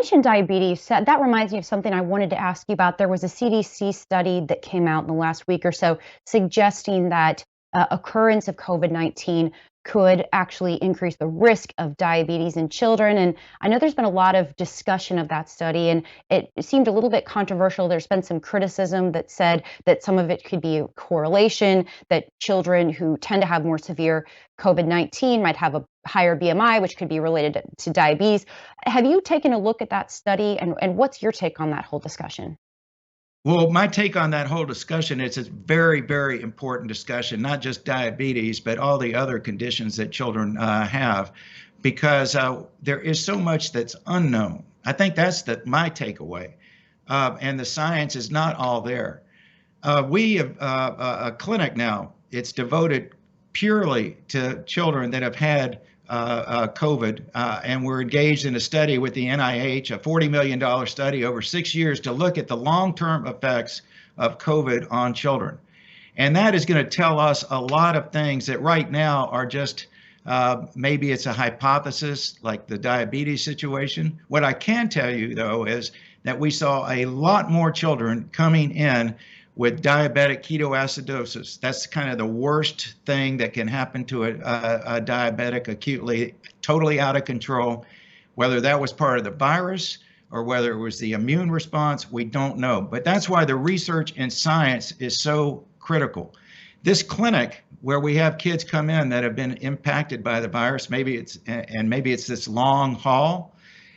mentioned diabetes. That reminds me of something I wanted to ask you about. There was a CDC study that came out in the last week or so suggesting that occurrence of COVID-19 could actually increase the risk of diabetes in children. And I know there's been a lot of discussion of that study, and it seemed a little bit controversial. There's been some criticism that said that some of it could be a correlation, that children who tend to have more severe COVID-19 might have a higher BMI, which could be related to diabetes. Have you taken a look at that study, and what's your take on that whole discussion? Well, my take on that whole discussion is it's a very, very important discussion, not just diabetes, but all the other conditions that children have, because there is so much that's unknown. I think that's my takeaway, and the science is not all there. We have a clinic now. It's devoted purely to children that have had COVID, and we're engaged in a study with the NIH, a $40 million study over 6 years to look at the long-term effects of COVID on children. And that is going to tell us a lot of things that right now are just, maybe it's a hypothesis like the diabetes situation. What I can tell you, though, is that we saw a lot more children coming in with diabetic ketoacidosis. That's kind of the worst thing that can happen to a diabetic acutely, totally out of control. Whether that was part of the virus or whether it was the immune response, we don't know. But that's why the research and science is so critical. This clinic where we have kids come in that have been impacted by the virus, maybe it's this long haul,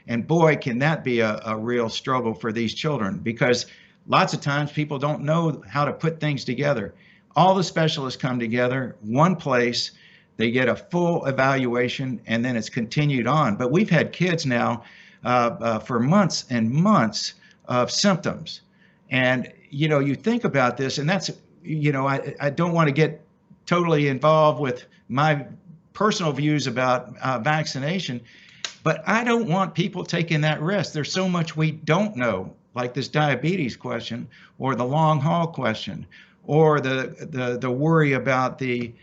and boy, can that be a real struggle for these children, because lots of times people don't know how to put things together. All the specialists come together, one place, they get a full evaluation, and then it's continued on. But we've had kids now for months and months of symptoms. And, you think about this, and that's, I don't want to get totally involved with my personal views about vaccination, but I don't want people taking that risk. There's so much we don't know, like this diabetes question, or the long haul question, or the worry about the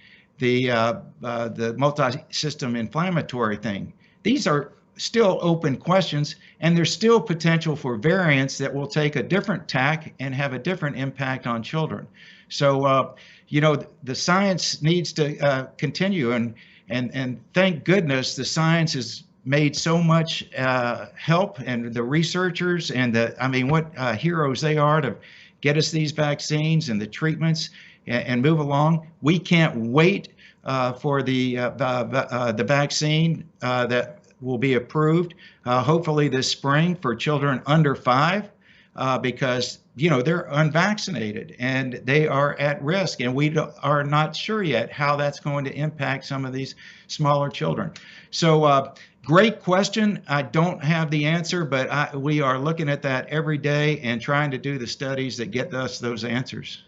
multi-system inflammatory thing. These are still open questions, and there's still potential for variants that will take a different tack and have a different impact on children. So, the science needs to continue, and thank goodness the science is made so much help, and the researchers and what heroes they are to get us these vaccines and the treatments and move along. We can't wait for the vaccine that will be approved, hopefully this spring, for children under 5, because they're unvaccinated and they are at risk, and we are not sure yet how that's going to impact some of these smaller children. So great question. I don't have the answer, but we are looking at that every day and trying to do the studies that get us those answers.